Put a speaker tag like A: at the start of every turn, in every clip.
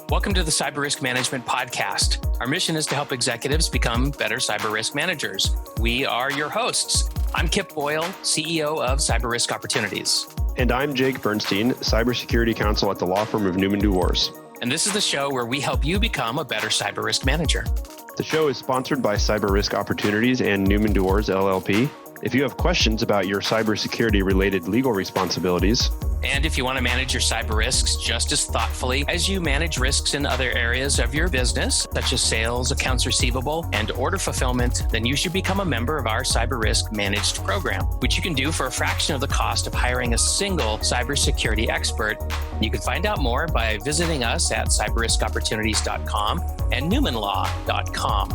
A: Welcome to the Cyber Risk Management Podcast. Our mission is to help executives become better cyber risk managers. We are your hosts. I'm Kip Boyle, CEO of Cyber Risk Opportunities.
B: And I'm Jake Bernstein, Cybersecurity Counsel at the law firm of Newman DuWors.
A: And this is the show where we help you become a better cyber risk manager.
B: The show is sponsored by Cyber Risk Opportunities and Newman DuWors LLP. If you have questions about your cybersecurity related legal responsibilities,
A: and if you want to manage your cyber risks just as thoughtfully as you manage risks in other areas of your business, such as sales, accounts receivable, and order fulfillment, then you should become a member of our Cyber Risk Managed program, which you can do for a fraction of the cost of hiring a single cybersecurity expert. You can find out more by visiting us at cyberriskopportunities.com and newmanlaw.com.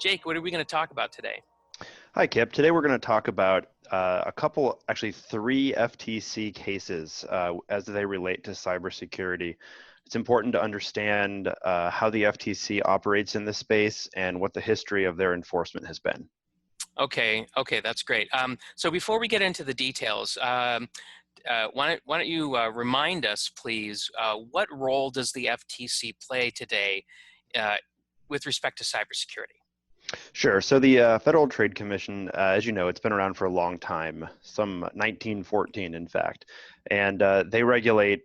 A: Jake, what are we going to talk about today?
B: Hi, Kip. Today we're going to talk about three FTC cases as they relate to cybersecurity. It's important to understand how the FTC operates in this space and what the history of their enforcement has been.
A: Okay, that's great. So before we get into the details, why don't you remind us, please, what role does the FTC play today with respect to cybersecurity?
B: Sure. So the Federal Trade Commission, as you know, it's been around for a long time, some 1914, in fact, and they regulate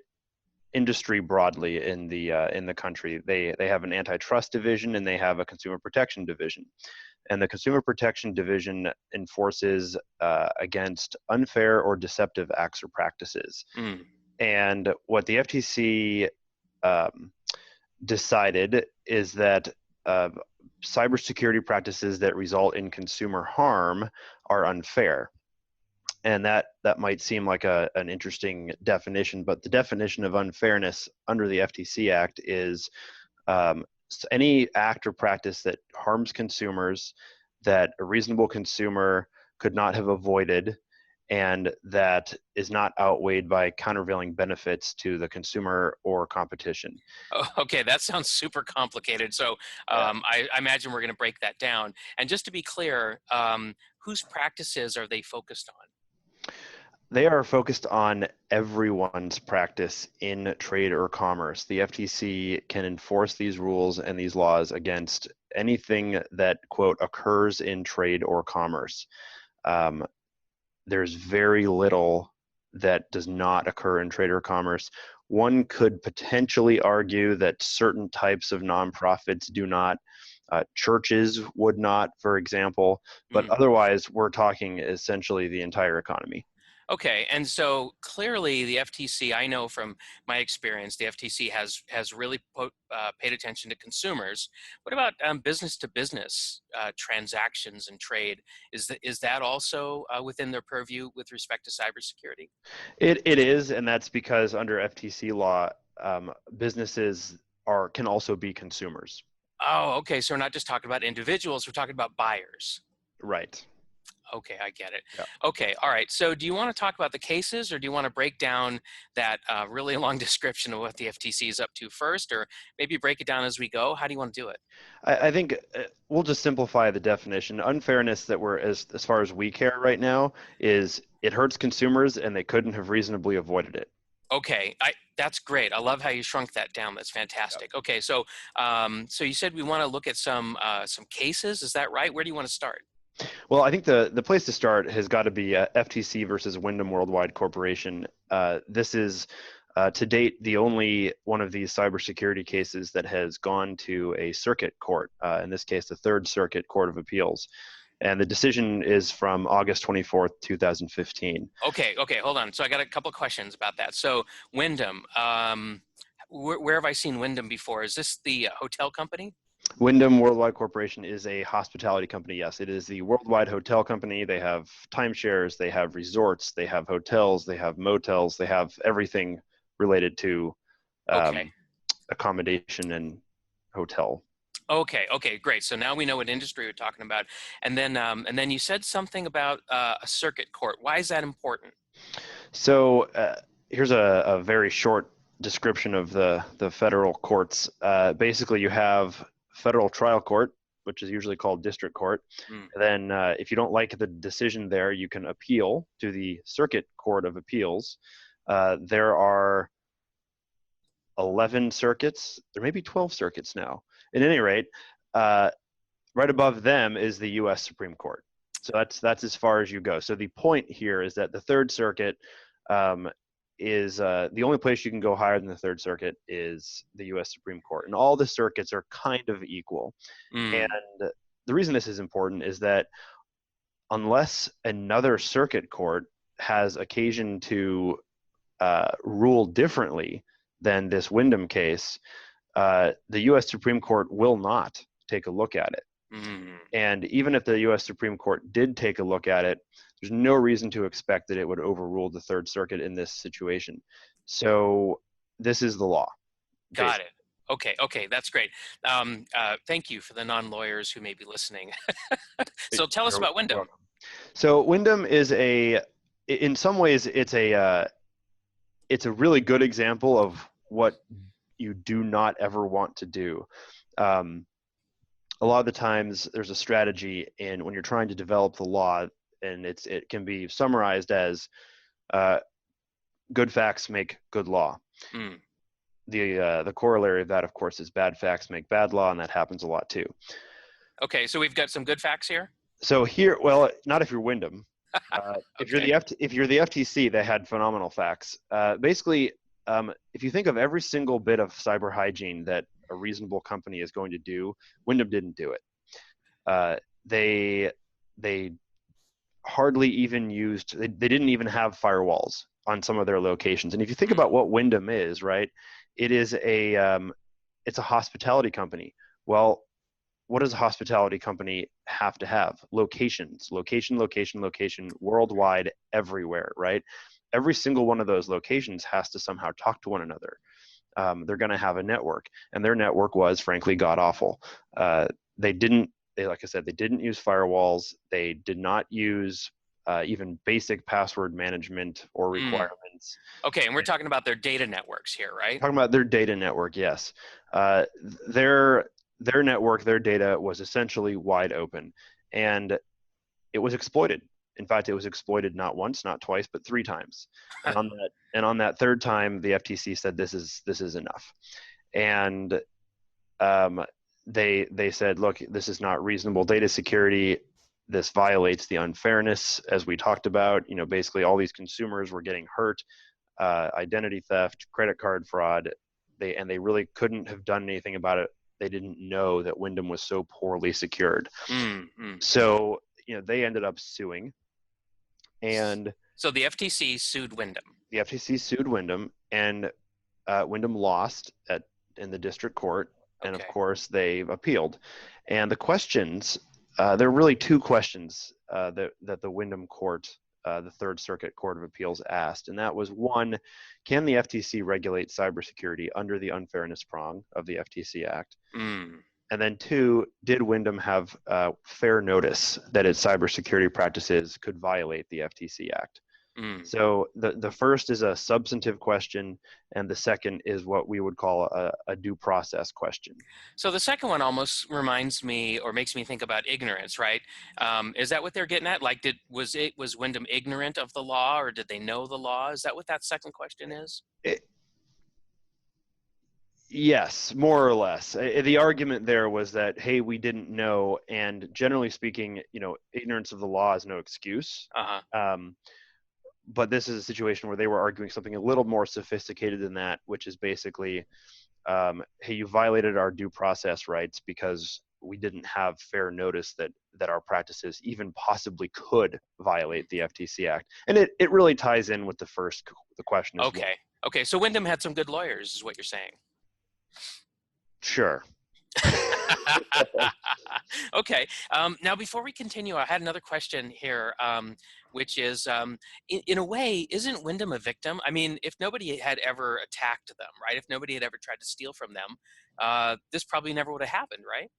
B: industry broadly in the country. They have an antitrust division and they have a consumer protection division, and the consumer protection division enforces against unfair or deceptive acts or practices. And what the FTC decided is that cybersecurity practices that result in consumer harm are unfair. And that might seem like an interesting definition, but the definition of unfairness under the FTC Act is any act or practice that harms consumers that a reasonable consumer could not have avoided and that is not outweighed by countervailing benefits to the consumer or competition.
A: Oh, okay, that sounds super complicated. So I imagine we're going to break that down. And just to be clear, whose practices are they focused on?
B: They are focused on everyone's practice in trade or commerce. The FTC can enforce these rules and these laws against anything that, quote, occurs in trade or commerce. There's very little that does not occur in trade or commerce. One could potentially argue that certain types of nonprofits do not. Churches would not, for example, but otherwise we're talking essentially the entire economy.
A: Okay, and so clearly the FTC, I know from my experience, the FTC has really paid attention to consumers. What about business-to-business transactions and trade? Is that also within their purview with respect to cybersecurity?
B: It is, and that's because under FTC law, businesses can also be consumers.
A: Oh, okay, so we're not just talking about individuals, we're talking about buyers.
B: Right.
A: Okay, I get it.
B: Yeah.
A: Okay, all right. So do you want to talk about the cases, or do you want to break down that really long description of what the FTC is up to first, or maybe break it down as we go? How do you want to do it?
B: I think we'll just simplify the definition. Unfairness that we're, as far as we care right now, is it hurts consumers and they couldn't have reasonably avoided it.
A: Okay, that's great. I love how you shrunk that down. That's fantastic. Yeah. Okay, so so you said we want to look at some cases. Is that right? Where do you want to start?
B: Well, I think the place to start has got to be FTC versus Wyndham Worldwide Corporation. This is, to date, the only one of these cybersecurity cases that has gone to a circuit court, in this case, the Third Circuit Court of Appeals. And the decision is from August 24th, 2015.
A: Okay, hold on. So I got a couple of questions about that. So Wyndham, where have I seen Wyndham before? Is this the hotel company?
B: Wyndham Worldwide Corporation is a hospitality company, yes. It is the worldwide hotel company. They have timeshares, they have resorts, they have hotels, they have motels, they have everything related to accommodation and hotel.
A: Okay, great. So now we know what industry we're talking about. And then you said something about a circuit court. Why is that important?
B: So here's a very short description of the federal courts. Basically, you have federal trial court, which is usually called district court.
A: Mm.
B: And then if you don't like the decision there, you can appeal to the Circuit Court of Appeals. There are 11 circuits. There may be 12 circuits now. At any rate, right above them is the U.S. Supreme Court. So that's as far as you go. So the point here is that the Third Circuit is the only place you can go higher than the Third Circuit is the U.S. Supreme Court, and all the circuits are kind of equal. And the reason this is important is that unless another circuit court has occasion to rule differently than this Wyndham case, the U.S. Supreme Court will not take a look at it. And even if the U.S. Supreme Court did take a look at it, there's no reason to expect that it would overrule the Third Circuit in this situation. So this is the law.
A: Got it. Okay, that's great. Thank you for the non-lawyers who may be listening. So tell us about Wyndham.
B: So Wyndham is in some ways, it's a really good example of what you do not ever want to do. A lot of the times there's a strategy when you're trying to develop the law, and it can be summarized as good facts make good law. The corollary of that, of course, is bad facts make bad law, and that happens a lot too.
A: Okay, so we've got some good facts here.
B: So here, well, not if you're Wyndham.
A: Okay.
B: If you're the FTC, they had phenomenal facts. Basically, if you think of every single bit of cyber hygiene that a reasonable company is going to do, Wyndham didn't do it. They hardly even used. They didn't even have firewalls on some of their locations. And if you think about what Wyndham is, right, it is it's a hospitality company. Well, what does a hospitality company have to have? Locations, location, worldwide, everywhere, right? Every single one of those locations has to somehow talk to one another. They're going to have a network, and their network was, frankly, god-awful. Like I said, they didn't use firewalls. They did not use even basic password management or requirements.
A: Okay, and we're talking about their data networks here, right?
B: Talking about their data network, yes. Their network, their data was essentially wide open, and it was exploited. In fact, it was exploited not once, not twice, but 3 times. And on that third time, the FTC said this is enough, and they said, look, this is not reasonable data security. This violates the unfairness, as we talked about. Basically, all these consumers were getting hurt, identity theft, credit card fraud. They really couldn't have done anything about it. They didn't know that Wyndham was so poorly secured. So, they ended up suing. And
A: so the FTC sued Wyndham. The
B: FTC sued Wyndham, and Wyndham lost in the district court. And of course, they've appealed. And the questions, there are really 2 questions that the Wyndham court, the Third Circuit Court of Appeals, asked. And that was, 1, can the FTC regulate cybersecurity under the unfairness prong of the FTC Act? And then 2, did Wyndham have fair notice that its cybersecurity practices could violate the FTC Act? So the first is a substantive question, and the second is what we would call a due process question.
A: So the second one almost reminds me, or makes me think about ignorance, right? Is that what they're getting at? Like, was Wyndham ignorant of the law, or did they know the law? Is that what that second question is?
B: Yes, more or less. The argument there was that, hey, we didn't know, and generally speaking, ignorance of the law is no excuse. But this is a situation where they were arguing something a little more sophisticated than that, which is basically, hey, you violated our due process rights because we didn't have fair notice that our practices even possibly could violate the FTC Act. And it really ties in with the question as well.
A: Okay, so Wyndham had some good lawyers, is what you're saying.
B: Sure.
A: Okay. Now, before we continue, I had another question here, which is, in a way, isn't Wyndham a victim? I mean, if nobody had ever attacked them, right? If nobody had ever tried to steal from them, this probably never would have happened, right?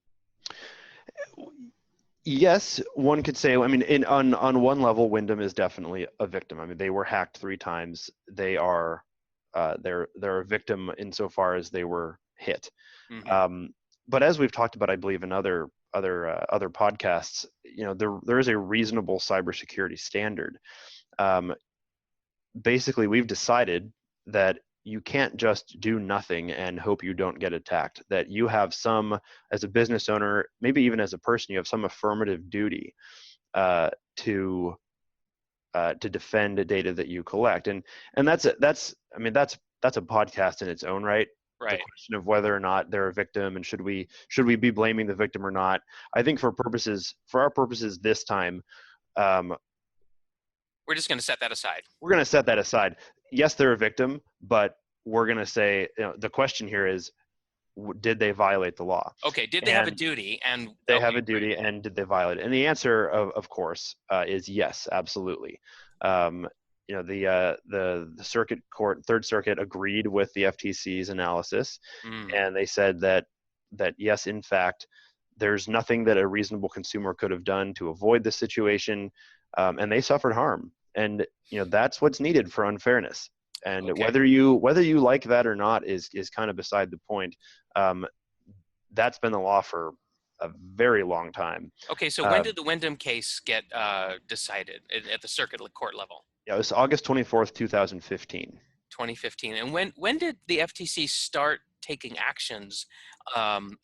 B: Yes, one could say. I mean, on one level, Wyndham is definitely a victim. I mean, they were hacked 3 times. They're a victim insofar as they were hit. But as we've talked about, I believe, in other other podcasts, there is a reasonable cybersecurity standard. Basically, we've decided that you can't just do nothing and hope you don't get attacked. That you have some, as a business owner, maybe even as a person, you have some affirmative duty to defend the data that you collect, and that's a podcast in its own right.
A: Right.
B: The question of whether or not they're a victim and should we be blaming the victim or not. I think for our purposes this time,
A: we're just going to set that aside.
B: We're going to set that aside. Yes, they're a victim, but we're going to say the question here is, did they violate the law?
A: Okay, did they have a duty? And
B: they have a duty, and did they violate it? And the answer, of course, is yes, absolutely. The circuit court, Third Circuit, agreed with the FTC's analysis, and they said that yes, in fact, there's nothing that a reasonable consumer could have done to avoid the situation, and they suffered harm. And that's what's needed for unfairness. And whether you like that or not is kind of beside the point. That's been the law for a very long time.
A: Okay, so when did the Wyndham case get decided at the circuit court level?
B: Yeah, it was August 24th, 2015.
A: 2015. And when did the FTC start taking actions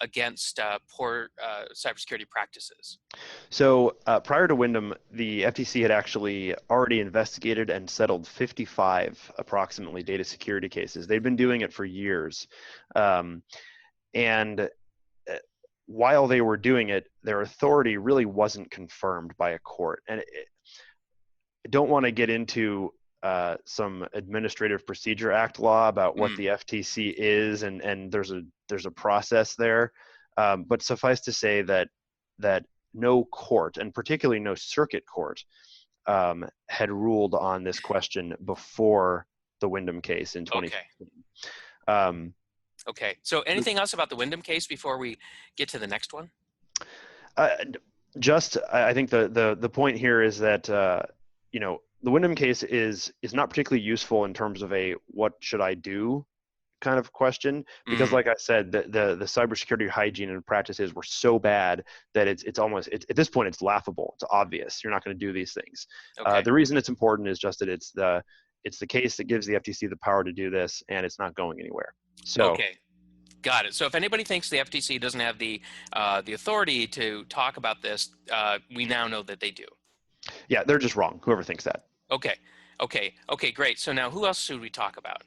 A: against poor cybersecurity practices?
B: So prior to Wyndham, the FTC had actually already investigated and settled 55 approximately data security cases. They'd been doing it for years. And while they were doing it, their authority really wasn't confirmed by a court. And I don't want to get into some Administrative Procedure Act law about what the FTC is, and there's a process there. But suffice to say that no court, and particularly no circuit court, had ruled on this question before the Wyndham case in 2015.
A: Okay. So anything else about the Wyndham case before we get to the next one?
B: I think the point here is that the Wyndham case is not particularly useful in terms of a what should I do kind of question, because like I said, the cybersecurity hygiene and practices were so bad that it's almost at this point it's laughable. It's obvious you're not going to do these things. The reason it's important is just that it's the case that gives the FTC the power to do this, and it's not going anywhere. So
A: okay, got it. So if anybody thinks the FTC doesn't have the authority to talk about this, we now know that they do.
B: Yeah, they're just wrong. Whoever thinks that.
A: Okay, great. So now who else should we talk about?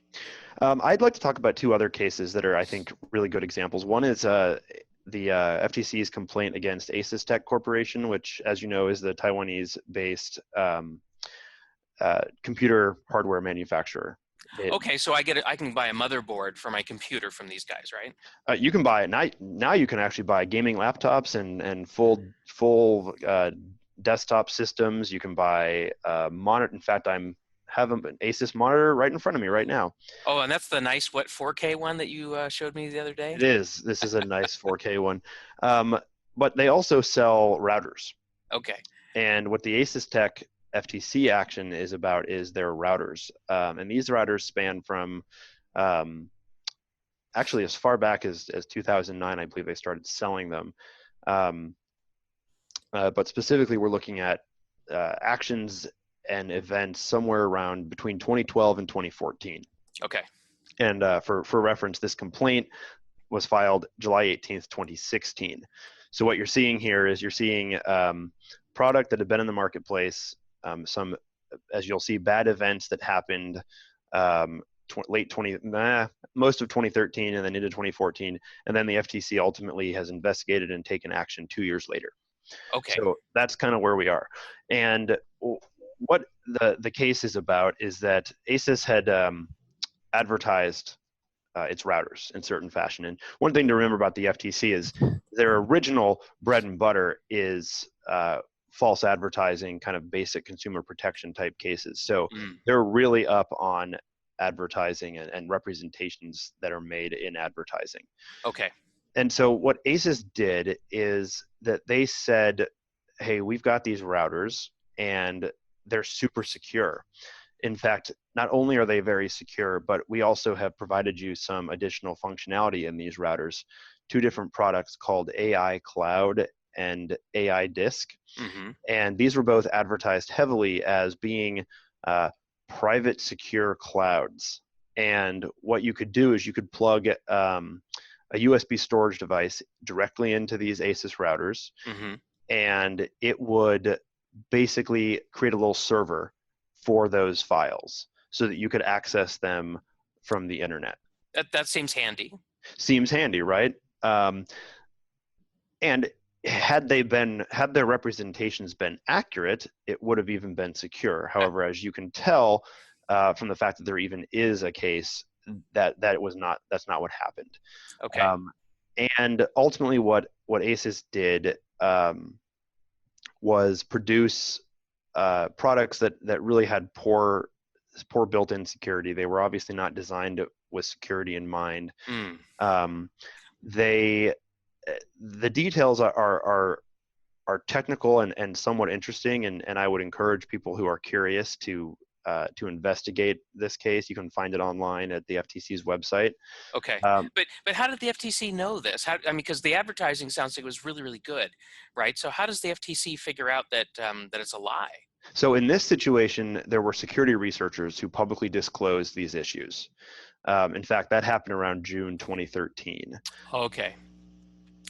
B: I'd like to talk about two other cases that are, I think, really good examples. One is the FTC's complaint against Asus Tech Corporation, which, as you know, is the Taiwanese-based computer hardware manufacturer.
A: Okay, so I can buy a motherboard for my computer from these guys, right?
B: You can buy it now. You can actually buy gaming laptops and full desktop systems. You can buy monitor. In fact, I have an Asus monitor right in front of me right now.
A: Oh, and that's the nice 4K one that you showed me the other day?
B: It is. This is a nice 4K one. But they also sell routers.
A: Okay.
B: And what the Asus Tech FTC action is about is their routers. And these routers span from actually as far back as 2009, I believe they started selling them. But specifically, we're looking at actions and events somewhere around between 2012 and 2014.
A: Okay.
B: And for reference, this complaint was filed July 18th, 2016. So what you're seeing here is you're seeing product that had been in the marketplace, some, as you'll see, bad events that happened most of 2013 and then into 2014. And then the FTC ultimately has investigated and taken action 2 years later.
A: Okay.
B: So that's kind of where we are. And what the case is about is that Asus had advertised its routers in certain fashion. And one thing to remember about the FTC is their original bread and butter is false advertising, kind of basic consumer protection type cases. So they're really up on advertising and representations that are made in advertising.
A: Okay.
B: And so what Asus did is that they said, hey, we've got these routers and they're super secure. In fact, not only are they very secure, but we also have provided you some additional functionality in these routers, two different products called AI Cloud and AI Disk.
A: Mm-hmm.
B: And these were both advertised heavily as being private secure clouds. And what you could do is you could plug a USB storage device directly into these Asus routers,
A: Mm-hmm.
B: and it would basically create a little server for those files so that you could access them from the internet.
A: That seems handy.
B: Seems handy, right? And had their representations been accurate, it would have even been secure. However, as you can tell from the fact that there even is a case, that's not what happened.
A: Okay.
B: And ultimately, what Asus did was produce products that really had poor built-in security. They were obviously not designed with security in mind.
A: Mm.
B: The details are technical and somewhat interesting, and I would encourage people who are curious to investigate this case. You can find it online at the FTC's website.
A: Okay, but how did the FTC know this? Because the advertising sounds like it was really, really good, right? So how does the FTC figure out that that it's a lie?
B: So in this situation, there were security researchers who publicly disclosed these issues. In fact, that happened around June 2013.
A: Okay.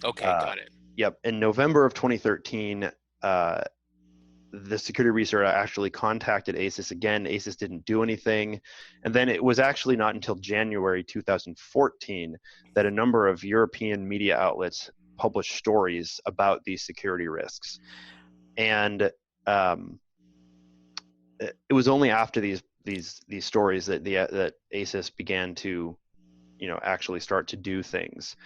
A: Okay, got it.
B: Yep. In November of 2013, the security researcher actually contacted Asus again. Asus didn't do anything. And then it was actually not until January 2014 that a number of European media outlets published stories about these security risks. And it was only after these stories that that Asus began to, actually start to do things.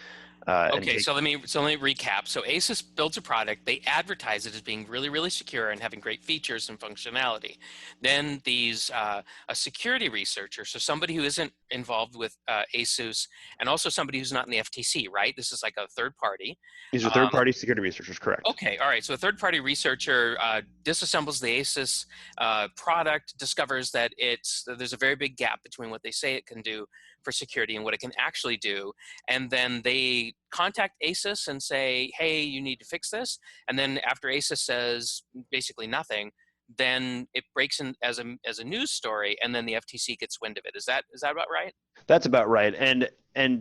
A: Okay, so let me recap. So Asus builds a product, they advertise it as being really, really secure and having great features and functionality. Then a security researcher, so somebody who isn't involved with Asus, and also somebody who's not in the FTC, right? This is like a third party.
B: These are third-party security researchers, correct?
A: Okay, all right. So a third-party researcher disassembles the Asus product, discovers that there's a very big gap between what they say it can do for security and what it can actually do, and then they contact Asus and say, "Hey, you need to fix this." And then after Asus says basically nothing, then it breaks in as a news story, and then the FTC gets wind of it. Is that about right?
B: That's about right. And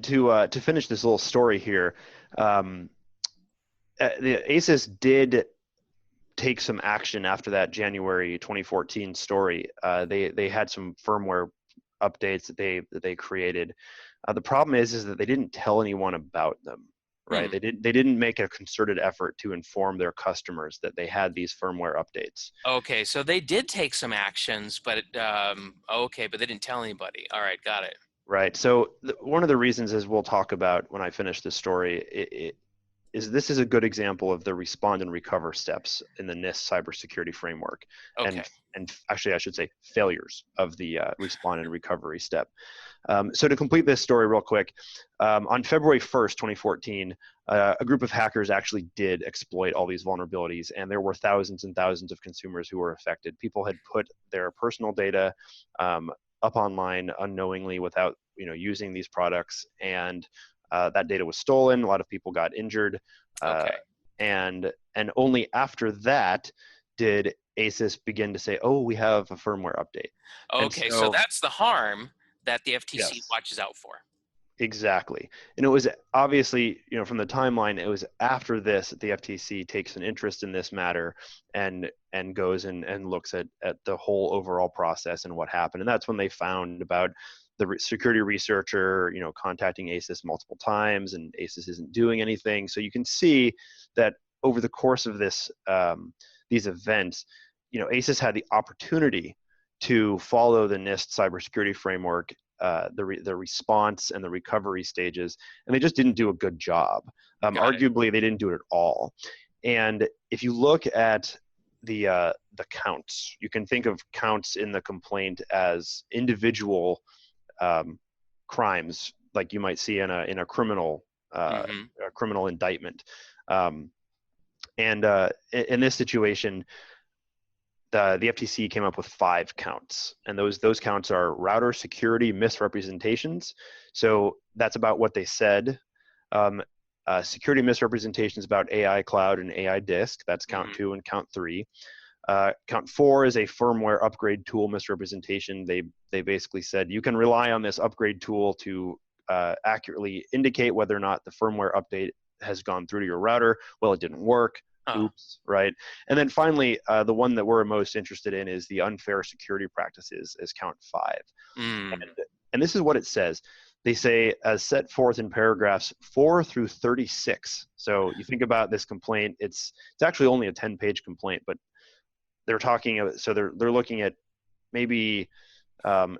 B: to finish this little story here. The Asus did take some action after that January 2014 story. They had some firmware updates that they created. The problem is that they didn't tell anyone about them, right? They didn't make a concerted effort to inform their customers that they had these firmware updates.
A: Okay, so they did take some actions, but okay, but they didn't tell anybody. All right, got it.
B: Right. So one of the reasons, as we'll talk about when I finish this story, this is a good example of the respond and recover steps in the NIST cybersecurity framework.
A: Okay.
B: And actually, I should say failures of the respond and recovery step. So to complete this story real quick, on February 1st, 2014, a group of hackers actually did exploit all these vulnerabilities, and there were thousands and thousands of consumers who were affected. People had put their personal data up online unknowingly without using these products, and that data was stolen. A lot of people got injured.
A: Okay.
B: And only after that did Asus begin to say, "Oh, we have a firmware update."
A: Okay, so that's the harm that the FTC
B: Yes.
A: watches out for.
B: Exactly. And it was obviously, from the timeline, it was after this that the FTC takes an interest in this matter and goes and looks at the whole overall process and what happened. And that's when they found about the security researcher, contacting Asus multiple times, and Asus isn't doing anything. So you can see that over the course of these events, Asus had the opportunity to follow the NIST cybersecurity framework, the response and the recovery stages, and they just didn't do a good job. Arguably, they didn't do it at all. And if you look at the counts, you can think of counts in the complaint as individual crimes, like you might see in a criminal criminal indictment. And in this situation, the FTC came up with 5 counts, and those counts are router security misrepresentations. So that's about what they said. security misrepresentations about AI cloud and AI disk. That's count
A: Mhm.
B: 2 and count 3. Count 4 is a firmware upgrade tool misrepresentation. They basically said you can rely on this upgrade tool to accurately indicate whether or not the firmware update has gone through to your router. Well, it didn't work. Oops, right? And then finally, the one that we're most interested in is the unfair security practices, is count 5.
A: Mm.
B: And this is what it says. They say, as set forth in paragraphs 4 through 36. So you think about this complaint, it's actually only a 10-page complaint, but they're talking, so they're looking at maybe 80%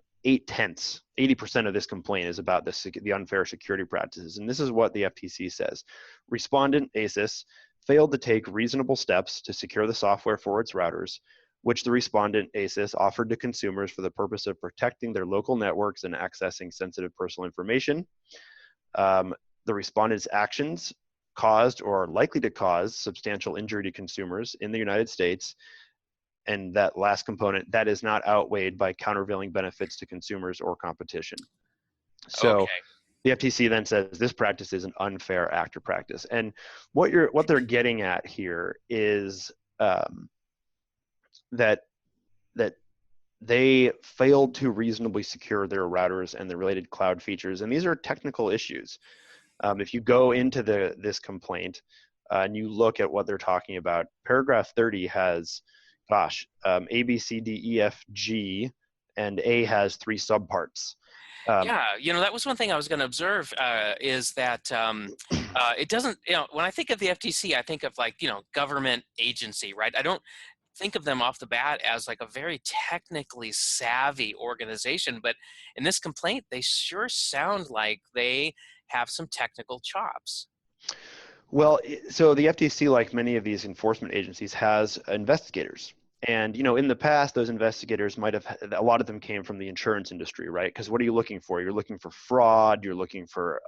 B: of this complaint is about the unfair security practices. And this is what the FTC says. Respondent Asus failed to take reasonable steps to secure the software for its routers, which the respondent Asus offered to consumers for the purpose of protecting their local networks and accessing sensitive personal information. The respondent's actions caused or are likely to cause substantial injury to consumers in the United States. And that last component, that is not outweighed by countervailing benefits to consumers or competition. So
A: Okay.
B: the FTC then says this practice is an unfair actor practice. And what they're getting at here is that they failed to reasonably secure their routers and the related cloud features. And these are technical issues. If you go into this complaint and you look at what they're talking about, paragraph 30 has, A, B, C, D, E, F, G, and A has 3 subparts.
A: Yeah, that was one thing I was going to observe is that it doesn't, when I think of the FTC, I think of like, government agency, right? I don't think of them off the bat as like a very technically savvy organization, but in this complaint, they sure sound like they have some technical chops.
B: Well, so the FTC, like many of these enforcement agencies, has investigators. And, in the past, those investigators might have, a lot of them came from the insurance industry, right? Because what are you looking for? You're looking for fraud, you're looking for,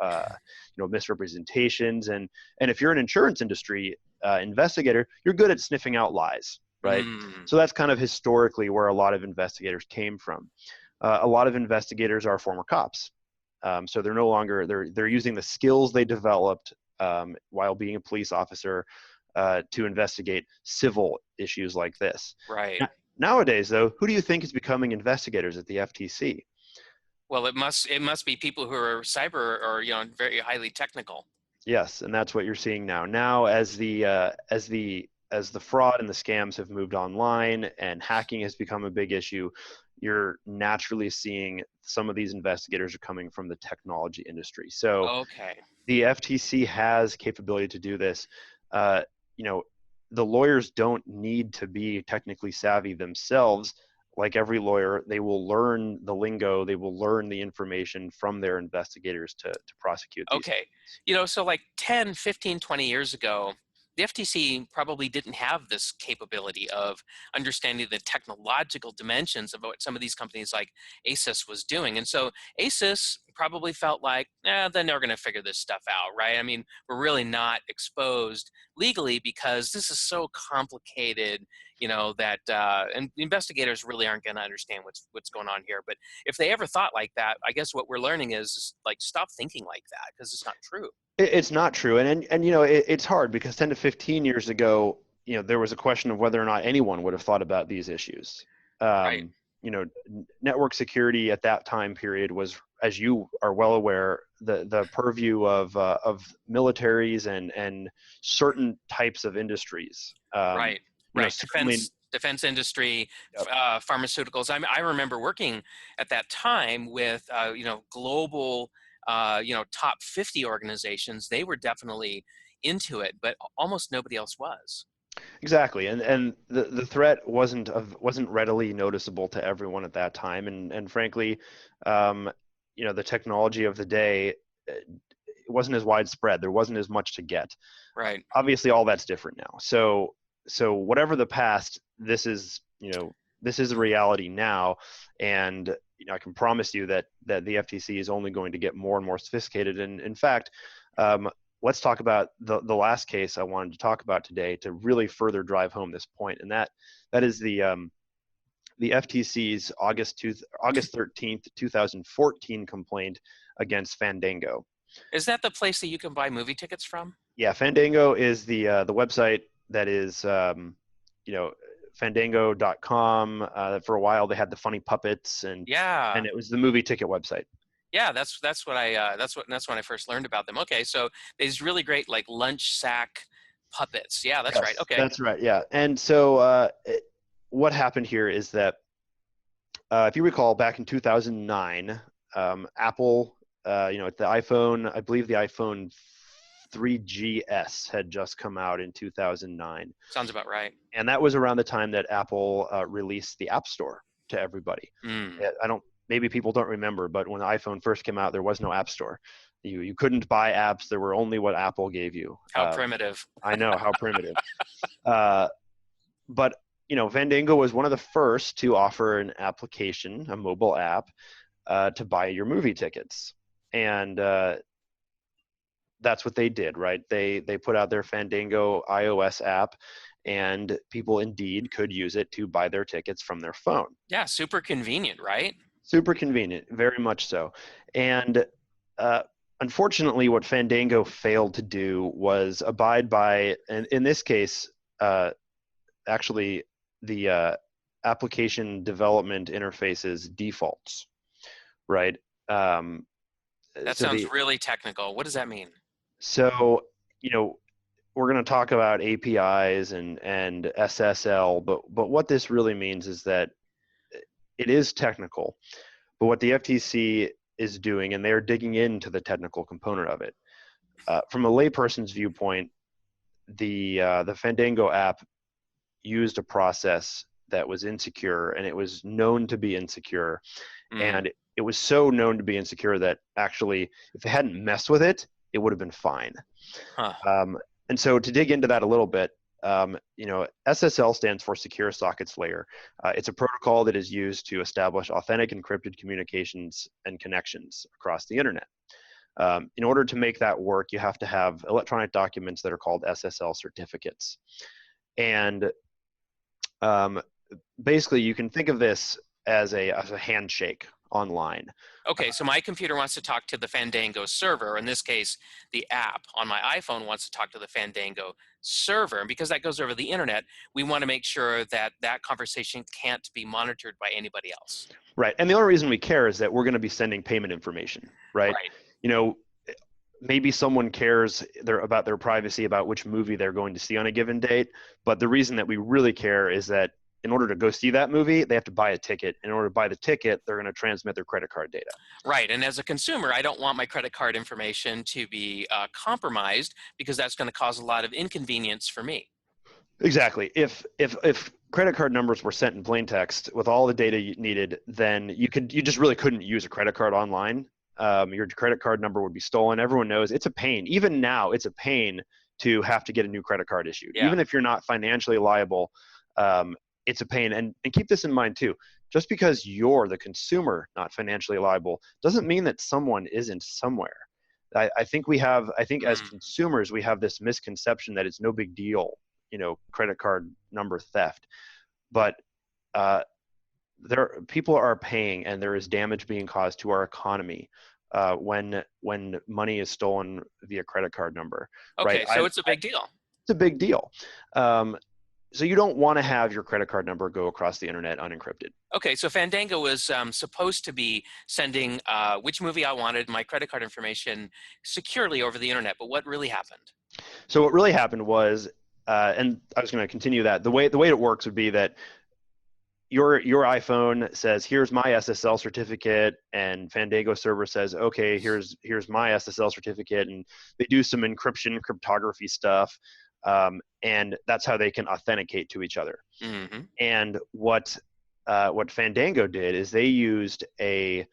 B: misrepresentations. And if you're an insurance industry investigator, you're good at sniffing out lies, right?
A: Mm,
B: So that's kind of historically where a lot of investigators came from. A lot of investigators are former cops. So they're no longer, they're using the skills they developed while being a police officer to investigate civil issues like this.
A: right.
B: Nowadays, though, who do you think is becoming investigators at the FTC?
A: Well, it must be people who are cyber or very highly technical.
B: Yes, and that's what you're seeing now. Now, as the fraud and the scams have moved online and hacking has become a big issue, you're naturally seeing some of these investigators are coming from the technology industry. So
A: Okay.
B: the FTC has capability to do this. You know, the lawyers don't need to be technically savvy themselves. Like every lawyer, they will learn the lingo, they will learn the information from their investigators to prosecute these
A: Okay.
B: cases.
A: So like 10, 15, 20 years ago, the FTC probably didn't have this capability of understanding the technological dimensions of what some of these companies like Asus was doing. And so Asus probably felt like, they're never going to figure this stuff out, right? I mean, we're really not exposed legally because this is so complicated, that and investigators really aren't going to understand what's going on here. But if they ever thought like that, I guess what we're learning is like stop thinking like that because it's not true.
B: It's not true, and it's hard because 10 to 15 years ago, there was a question of whether or not anyone would have thought about these issues.
A: Right.
B: Network security at that time period was, as you are well aware, the purview of militaries and certain types of industries.
A: Right. Right.
B: Certainly.
A: Defense industry,
B: Yep.
A: pharmaceuticals. I remember working at that time with global top 50 organizations. They were definitely into it, but almost nobody else was.
B: Exactly, and the threat wasn't readily noticeable to everyone at that time, and frankly, um, the technology of the day, it wasn't as widespread. There wasn't as much to get.
A: Right.
B: Obviously, all that's different now. So whatever the past, this is a reality now, and I can promise you that the FTC is only going to get more and more sophisticated. And in fact, let's talk about the last case I wanted to talk about today to really further drive home this point, and that is the FTC's August 13th, 2014 complaint against Fandango.
A: Is that the place that you can buy movie tickets from?
B: Yeah, Fandango is the website that is, Fandango.com. For a while, they had the funny puppets, and
A: Yeah.
B: it was the movie ticket website.
A: Yeah, that's when I first learned about them. Okay, so these really great like lunch sack puppets. Yeah, that's right.
B: Yes,
A: Okay.
B: that's right. Yeah, and so what happened here is that if you recall, back in 2009, Apple, the iPhone, I believe the iPhone 3GS had just come out in 2009.
A: Sounds about right.
B: And that was around the time that Apple released the App Store to everybody.
A: Mm.
B: Maybe people don't remember, but when the iPhone first came out, there was no App Store. You couldn't buy apps. There were only what Apple gave you.
A: How primitive.
B: I know, how primitive. But Fandango was one of the first to offer an application, a mobile app, to buy your movie tickets. And that's what they did, right? They put out their Fandango iOS app, and people indeed could use it to buy their tickets from their phone.
A: Yeah, super convenient, right?
B: Super convenient, very much so. And unfortunately, what Fandango failed to do was abide by, and in this case, actually, the application development interface's defaults, right?
A: That sounds really technical. What does that mean?
B: So, we're going to talk about APIs and SSL, but what this really means is that it is technical, but what the FTC is doing, and they're digging into the technical component of it. From a layperson's viewpoint, the Fandango app used a process that was insecure, and it was known to be insecure. And it was so known to be insecure that actually, if they hadn't messed with it, it would have been fine.
A: Huh.
B: And so to dig into that a little bit, SSL stands for Secure Sockets Layer. It's a protocol that is used to establish authentic encrypted communications and connections across the internet. In order to make that work, you have to have electronic documents that are called SSL certificates. And basically, you can think of this as a handshake online.
A: Okay, so my computer wants to talk to the Fandango server. In this case, the app on my iPhone wants to talk to the Fandango server. And because that goes over the internet, we want to make sure that that conversation can't be monitored by anybody else.
B: Right. And the only reason we care is that we're going to be sending payment information, right? Maybe someone cares about their privacy, about which movie they're going to see on a given date. But the reason that we really care is that in order to go see that movie, they have to buy a ticket. In order to buy the ticket, they're going to transmit their credit card data.
A: Right. And as a consumer, I don't want my credit card information to be compromised, because that's going to cause a lot of inconvenience for me.
B: Exactly. If credit card numbers were sent in plain text with all the data you needed, then you just really couldn't use a credit card online. Your credit card number would be stolen. Everyone knows it's a pain. Even now, it's a pain to have to get a new credit card issued.
A: Yeah.
B: Even if you're not financially liable, it's a pain. And keep this in mind too. Just because you're the consumer not financially liable doesn't mean that someone isn't somewhere. I think as consumers, we have this misconception that it's no big deal, credit card number theft. But people are paying, and there is damage being caused to our economy when money is stolen via credit card number.
A: Okay,
B: right?
A: so it's a big deal.
B: It's a big deal. So you don't want to have your credit card number go across the internet unencrypted.
A: Okay, so Fandango was supposed to be sending which movie I wanted, my credit card information, securely over the internet. But what really happened?
B: So what really happened was, and I was going to continue that. The way it works would be that your iPhone says, "Here's my SSL certificate," and Fandango server says, "Okay, here's my SSL certificate," and they do some cryptography stuff. And that's how they can authenticate to each other.
A: Mm-hmm.
B: And what Fandango did is they used an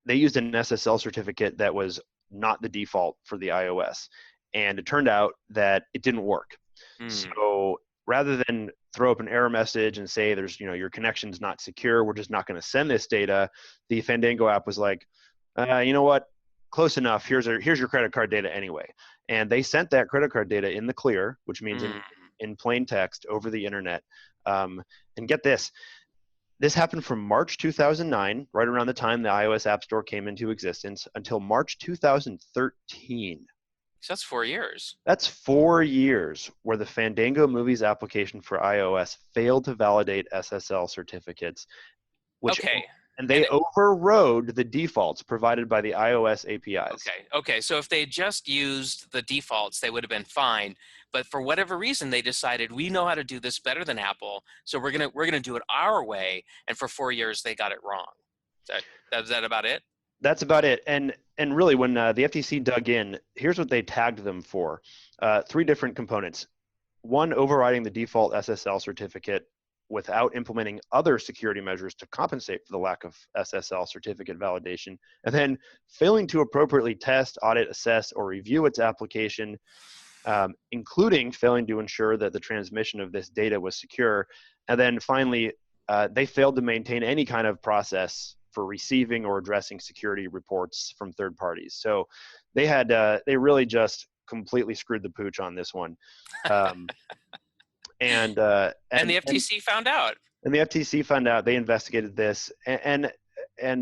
B: SSL certificate that was not the default for the iOS, and it turned out that it didn't work. So rather than throw up an error message and say your connection's not secure, we're just not going to send this data, the Fandango app was like, you know what? Close enough. Here's your credit card data anyway. And they sent that credit card data in the clear, which means in plain text over the internet. And get this, This happened from March 2009, right around the time the iOS App Store came into existence, until March 2013.
A: So that's 4 years.
B: That's 4 years where the Fandango Movies application for iOS failed to validate SSL certificates, which
A: Okay.
B: and they overrode the defaults provided by the iOS APIs.
A: Okay. So if they had just used the defaults, they would have been fine. But for whatever reason, they decided we know how to do this better than Apple, so we're gonna do it our way. And for 4 years, they got it wrong. Is that about it?
B: That's about it. And really, when the FTC dug in, here's what they tagged them for: 3 different components. One, overriding the default SSL certificate without implementing other security measures to compensate for the lack of SSL certificate validation, and then failing to appropriately test, audit, assess, or review its application, including failing to ensure that the transmission of this data was secure. And then finally, they failed to maintain any kind of process for receiving or addressing security reports from third parties. So they really just completely screwed the pooch on this one. And
A: the FTC found out.
B: And the FTC found out. They investigated this, and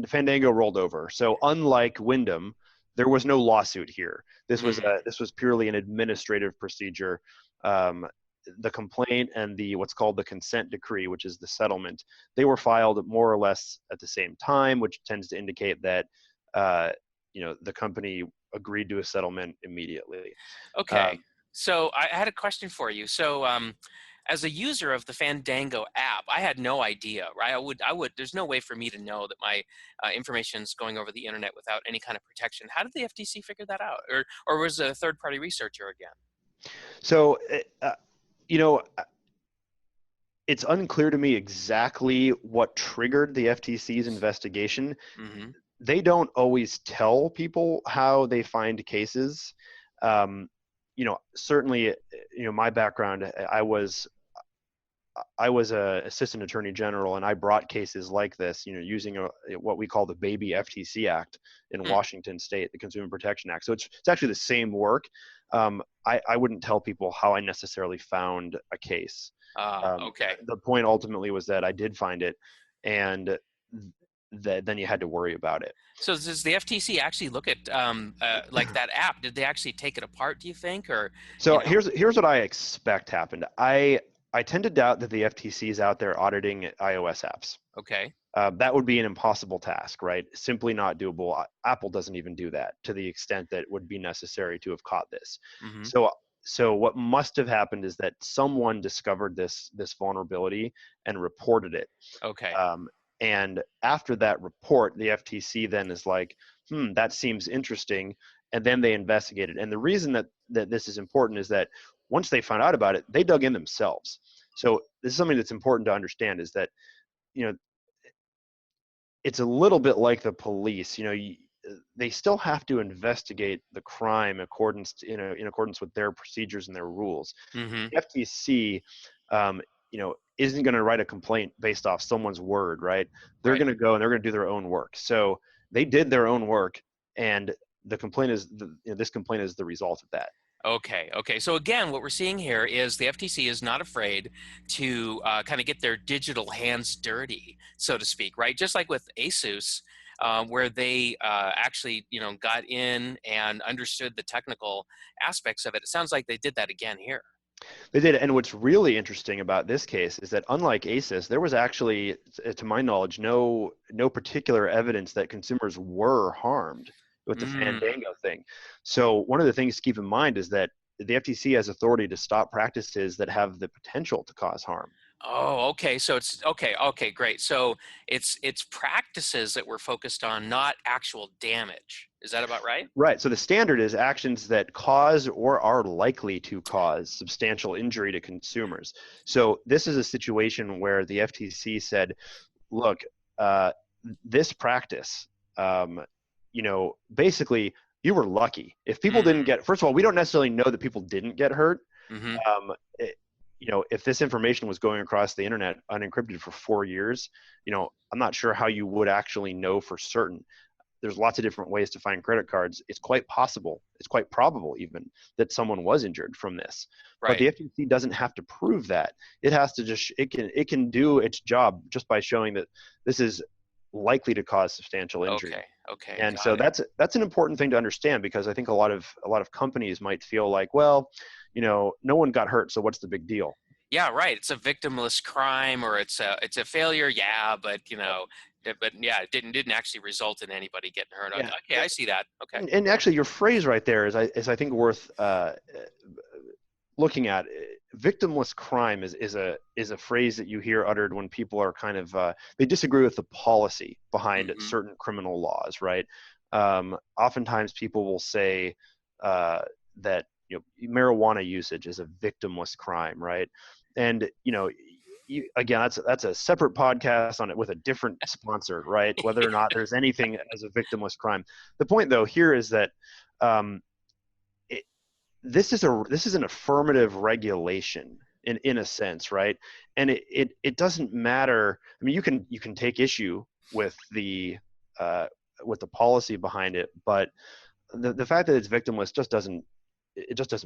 B: Fandango rolled over. So unlike Wyndham, there was no lawsuit here. This was purely an administrative procedure. The complaint and the what's called the consent decree, which is the settlement, they were filed more or less at the same time, which tends to indicate that the company agreed to a settlement immediately.
A: Okay. So I had a question for you. So as a user of the Fandango app, I had no idea, right? There's no way for me to know that my information is going over the internet without any kind of protection. How did the FTC figure that out? Or was it a third-party researcher again?
B: So, it's unclear to me exactly what triggered the FTC's investigation.
A: Mm-hmm.
B: They don't always tell people how they find cases. Certainly, my background, I was a assistant attorney general, and I brought cases like this, using what we call the baby FTC Act in Washington State, the Consumer Protection Act. So it's actually the same work. I wouldn't tell people how I necessarily found a case.
A: Okay.
B: The point ultimately was that I did find it, and then you had to worry about it.
A: So does the FTC actually look at like that app? Did they actually take it apart, do you think? Or
B: so here's what I expect happened. I tend to doubt that the FTC is out there auditing iOS apps.
A: Okay.
B: That would be an impossible task, right? Simply not doable. Apple doesn't even do that to the extent that would be necessary to have caught this.
A: Mm-hmm.
B: So what must have happened is that someone discovered this vulnerability and reported it.
A: Okay.
B: And after that report, the FTC then is like, that seems interesting, and then they investigated. And the reason that this is important is that once they found out about it, they dug in themselves. So this is something that's important to understand, is that, it's a little bit like the police. They still have to investigate the crime in accordance with their procedures and their rules.
A: Mm-hmm.
B: The FTC, isn't going to write a complaint based off someone's word, right? They're going to go and they're going to do their own work. So they did their own work, and the complaint is this complaint is the result of that.
A: Okay. So again, what we're seeing here is the FTC is not afraid to kind of get their digital hands dirty, so to speak, right? Just like with Asus, where they actually, got in and understood the technical aspects of it. It sounds like they did that again here.
B: They did, and what's really interesting about this case is that, unlike Asus, there was actually, to my knowledge, no particular evidence that consumers were harmed with the Fandango thing. So one of the things to keep in mind is that the FTC has authority to stop practices that have the potential to cause harm.
A: Oh, okay. So it's okay, great. So it's practices that we're focused on, not actual damage. Is that about right?
B: Right. So the standard is actions that cause or are likely to cause substantial injury to consumers. So this is a situation where the FTC said, look, this practice, basically you were lucky. If people didn't get, first of all, we don't necessarily know that people didn't get hurt.
A: Mm-hmm.
B: If this information was going across the internet unencrypted for 4 years, I'm not sure how you would actually know for certain. there's lots of different ways to find credit cards. It's quite possible, it's quite probable even, that someone was injured from this. But the FTC doesn't have to prove that. It has to just, it can do its job just by showing that this is likely to cause substantial injury.
A: Okay.
B: And so that's an important thing to understand, because I think a lot of companies might feel like, well, no one got hurt, so what's the big deal?
A: Yeah, right. It's a victimless crime, or it's a failure. Yeah, but it didn't actually result in anybody getting hurt.
B: Yeah.
A: Okay, I see that. Okay.
B: And actually, your phrase right there is I think worth looking at. Victimless crime is a phrase that you hear uttered when people are kind of they disagree with the policy behind certain criminal laws, right? Oftentimes people will say that marijuana usage is a victimless crime, right? And again, that's a separate podcast on it with a different sponsor, right? Whether or not there's anything as a victimless crime. The point though here is that this is an affirmative regulation in a sense, right? And it doesn't matter. I mean, you can take issue with the policy behind it, but the fact that it's victimless just doesn't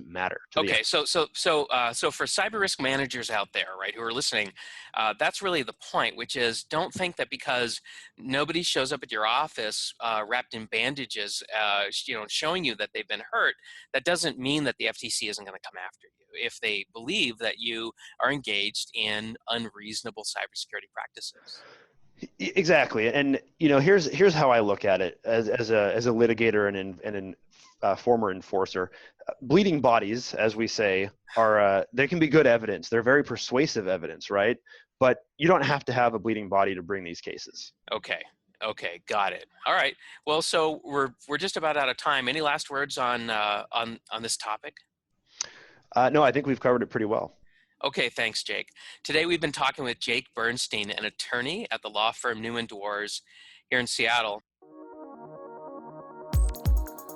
B: matter.
A: Okay, so for cyber risk managers out there, right, who are listening, that's really the point, which is, don't think that because nobody shows up at your office wrapped in bandages, showing you that they've been hurt, that doesn't mean that the FTC isn't going to come after you if they believe that you are engaged in unreasonable cybersecurity practices.
B: Exactly, and here's how I look at it as a litigator and an former enforcer. Bleeding bodies, as we say, are they can be good evidence. They're very persuasive evidence, right? But you don't have to have a bleeding body to bring these cases.
A: Okay, got it. All right. Well, so we're just about out of time. Any last words on this topic?
B: No, I think we've covered it pretty well.
A: Okay, thanks, Jake. Today we've been talking with Jake Bernstein, an attorney at the law firm Newman DuWors here in Seattle.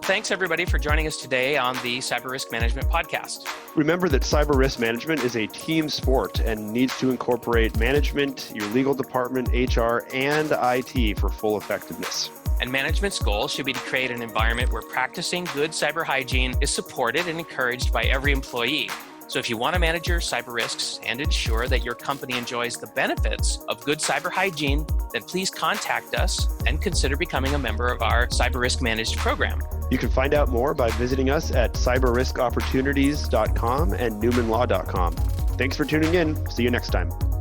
A: Thanks, everybody, for joining us today on the Cyber Risk Management Podcast.
B: Remember that cyber risk management is a team sport and needs to incorporate management, your legal department, HR, and IT for full effectiveness.
A: And management's goal should be to create an environment where practicing good cyber hygiene is supported and encouraged by every employee. So if you want to manage your cyber risks and ensure that your company enjoys the benefits of good cyber hygiene, then please contact us and consider becoming a member of our Cyber Risk Managed program.
B: You can find out more by visiting us at cyberriskopportunities.com and newmanlaw.com. Thanks for tuning in. See you next time.